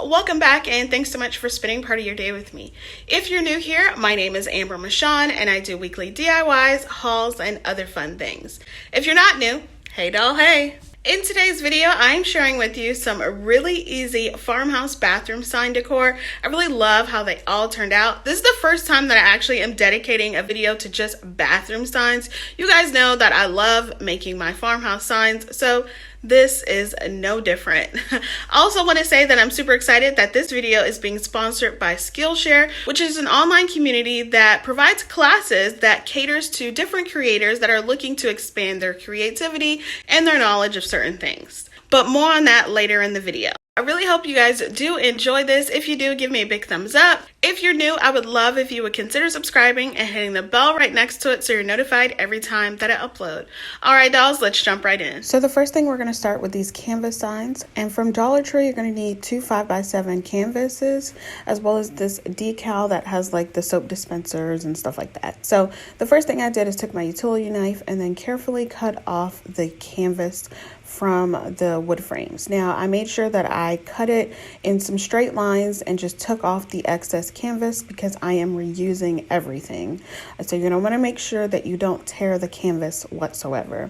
welcome back and thanks so much for spending part of your day with me. If you're new here, my name is Michawn and I do weekly DIYs, hauls, and other fun things. If you're not new, hey doll, hey! In today's video, I'm sharing with you some really easy farmhouse bathroom sign decor. I really love how they all turned out. This is the first time that I actually am dedicating a video to just bathroom signs. You guys know that I love making my farmhouse signs, so this is no different. I also want to say that I'm super excited that this video is being sponsored by Skillshare, which is an online community that provides classes that caters to different creators that are looking to expand their creativity and their knowledge of certain things. But more on that later in the video. I really hope you guys do enjoy this. If you do, give me a big thumbs up. If you're new, I would love if you would consider subscribing and hitting the bell right next to it so you're notified every time that I upload. All right, dolls, let's jump right in. So the first thing, we're going to start with these canvas signs. And from Dollar Tree, you're going to need two 5x7 canvases, as well as this decal that has like the soap dispensers and stuff like that. So the first thing I did is took my utility knife and then carefully cut off the canvas from the wood frames. Now I made sure that I cut it in some straight lines and just took off the excess canvas because I am reusing everything. So you're gonna want to make sure that you don't tear the canvas whatsoever.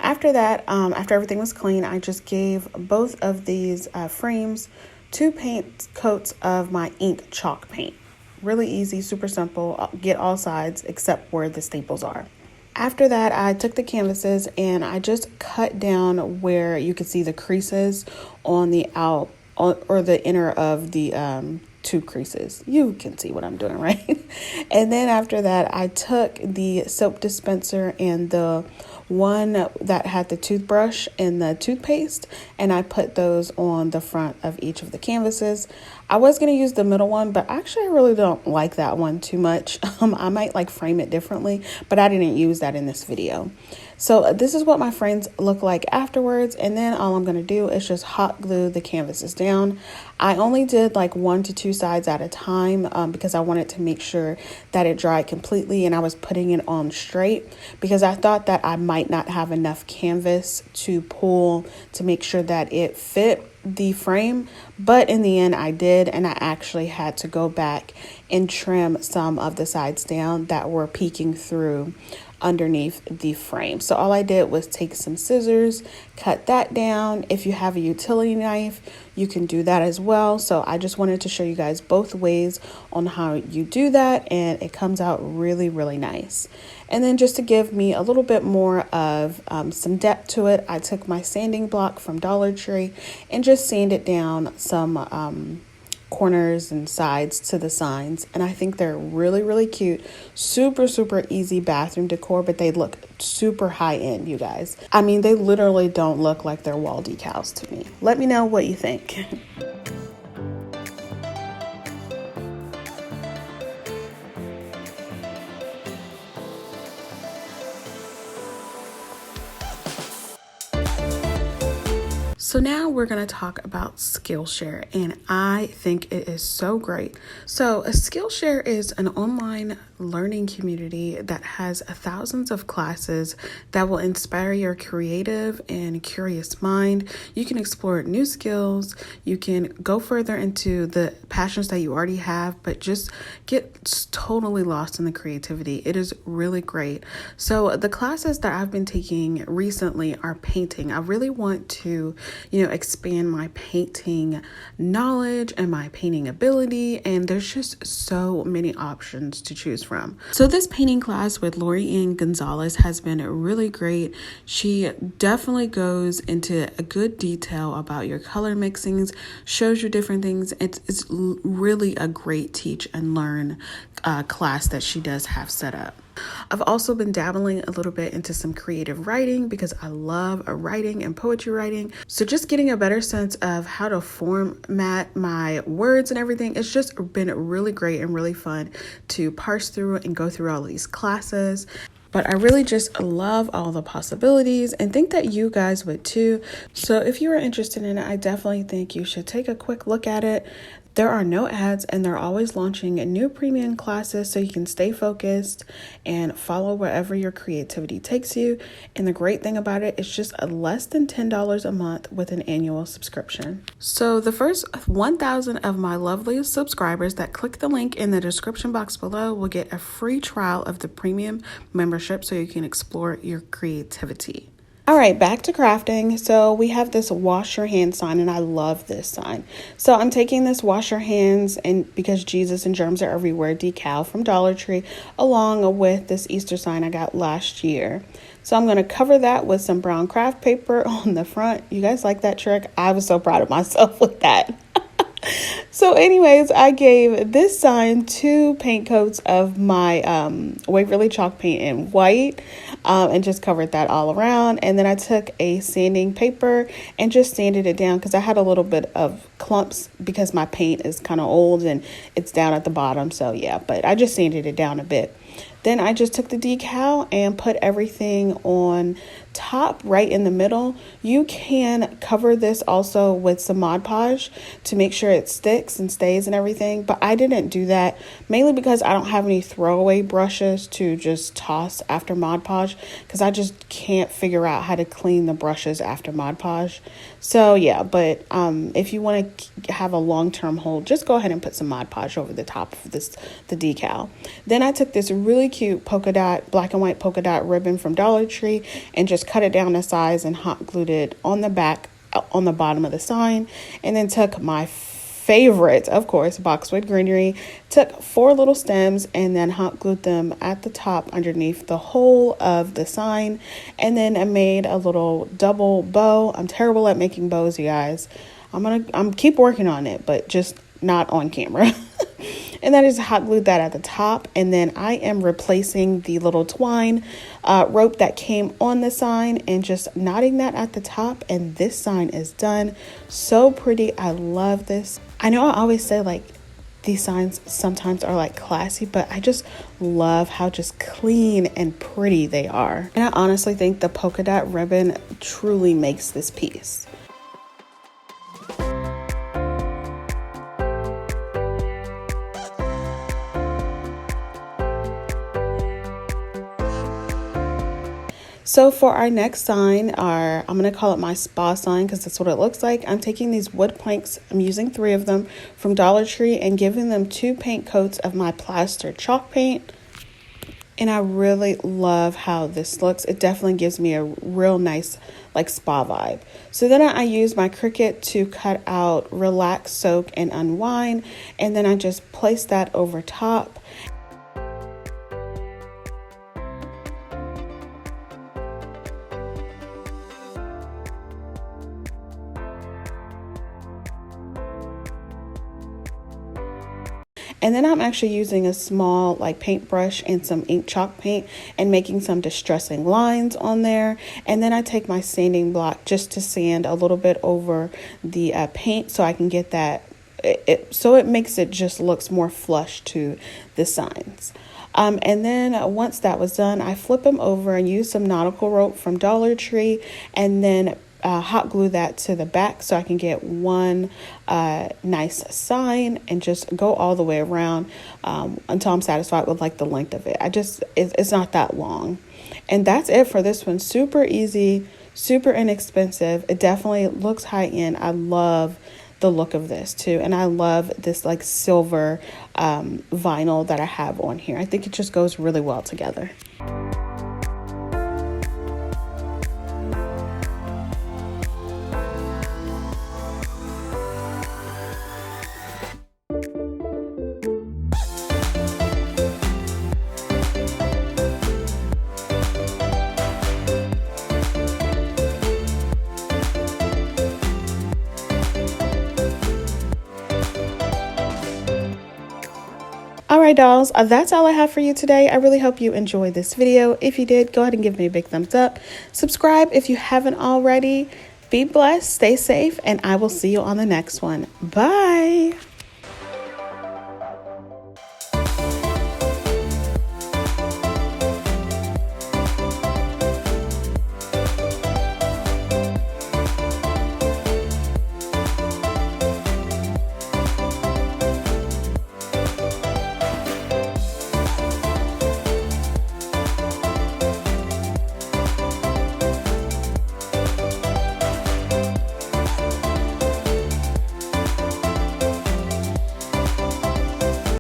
After that, after everything was clean, I just gave both of these frames 2 paint coats of my ink chalk paint. Really easy, super simple, get all sides except where the staples are. After that, I took the canvases and I just cut down where you could see the creases on the out or the inner of the 2 creases. You can see what I'm doing, right? And then after that, I took the soap dispenser and the one that had the toothbrush and the toothpaste, and I put those on the front of each of the canvases. I was going to use the middle one, but actually I really don't like that one too much. I might like frame it differently, but I didn't use that in this video. So this is what my frames look like afterwards, and then all I'm going to do is just hot glue the canvases down. I only did like 1 to 2 sides at a time because I wanted to make sure that it dried completely, and I was putting it on straight because I thought that I might not have enough canvas to pull to make sure that it fit the frame, but in the end I did, and I actually had to go back and trim some of the sides down that were peeking through underneath the frame. So all I did was take some scissors, cut that down. If you have a utility knife, you can do that as well. So I just wanted to show you guys both ways on how you do that, and it comes out really, really nice. And then just to give me a little bit more of some depth to it, I took my sanding block from Dollar Tree and just sanded down some corners and sides to the signs, and I think they're really, really cute. Super easy bathroom decor, but they look super high end, you guys. I mean, they literally don't look like they're wall decals to me. Let me know what you think. So now we're going to talk about Skillshare, and I think it is so great. So Skillshare is an online learning community that has thousands of classes that will inspire your creative and curious mind. You can explore new skills. You can go further into the passions that you already have, but just get totally lost in the creativity. It is really great. So the classes that I've been taking recently are painting. I really want to expand my painting knowledge and my painting ability, and there's just so many options to choose from. So this painting class with Lori-Ann Gonzalez has been really great. She definitely goes into a good detail about your color mixings, shows you different things. It's really a great teach and learn class that she does have set up. I've also been dabbling a little bit into some creative writing because I love writing and poetry writing. So just getting a better sense of how to format my words and everything. It's just been really great and really fun to parse through and go through all of these classes. But I really just love all the possibilities and think that you guys would too. So if you are interested in it, I definitely think you should take a quick look at it. There are no ads, and they're always launching new premium classes so you can stay focused and follow wherever your creativity takes you. And the great thing about it is just less than $10 a month with an annual subscription. So the first 1,000 of my lovely subscribers that click the link in the description box below will get a free trial of the premium membership so you can explore your creativity. All right, back to crafting. So we have this wash your hands sign, and I love this sign. So I'm taking this wash your hands and because Jesus and germs are everywhere decal from Dollar Tree, along with this Easter sign I got last year. So I'm going to cover that with some brown craft paper on the front. You guys like that trick? I was so proud of myself with that. So anyways, I gave this sign 2 paint coats of my Waverly chalk paint in white and just covered that all around. And then I took a sanding paper and just sanded it down because I had a little bit of clumps because my paint is kind of old and it's down at the bottom. So yeah, but I just sanded it down a bit. Then I just took the decal and put everything on top right in the middle. You can cover this also with some Mod Podge to make sure it sticks and stays and everything, but I didn't do that mainly because I don't have any throwaway brushes to just toss after Mod Podge because I just can't figure out how to clean the brushes after Mod Podge. So yeah, but if you want to have a long-term hold, just go ahead and put some Mod Podge over the top of the decal. Then I took this really cute polka dot, black and white polka dot ribbon from Dollar Tree and just cut it down to size and hot glued it on the back, on the bottom of the sign. And then took my favorite, of course, Boxwood greenery, took 4 little stems and then hot glued them at the top underneath the whole of the sign. And then I made a little double bow. I'm terrible at making bows, you guys. I'm keep working on it, but just not on camera. And that is hot glued that at the top. And then I am replacing the little twine rope that came on the sign and just knotting that at the top. And this sign is done. So pretty. I love this. I know I always say like these signs sometimes are like classy, but I just love how just clean and pretty they are. And I honestly think the polka dot ribbon truly makes this piece. So for our next sign, I'm going to call it my spa sign because that's what it looks like. I'm taking these wood planks, I'm using 3 of them from Dollar Tree and giving them 2 paint coats of my plaster chalk paint. And I really love how this looks. It definitely gives me a real nice like spa vibe. So then I use my Cricut to cut out relax, soak, and unwind. And then I just place that over top. And then I'm actually using a small like paintbrush and some ink chalk paint and making some distressing lines on there. And then I take my sanding block just to sand a little bit over the paint so I can get that, so it makes it just looks more flush to the signs. And then once that was done, I flip them over and use some Nautical rope from Dollar Tree and then hot glue that to the back so I can get one nice sign and just go all the way around until I'm satisfied with like the length of it. It's not that long. And that's it for this one. Super easy, super inexpensive. It definitely looks high end. I love the look of this too. And I love this like silver vinyl that I have on here. I think it just goes really well together. Alright dolls, that's all I have for you today. I really hope you enjoyed this video. If you did, go ahead and give me a big thumbs up. Subscribe if you haven't already. Be blessed, stay safe, and I will see you on the next one. Bye!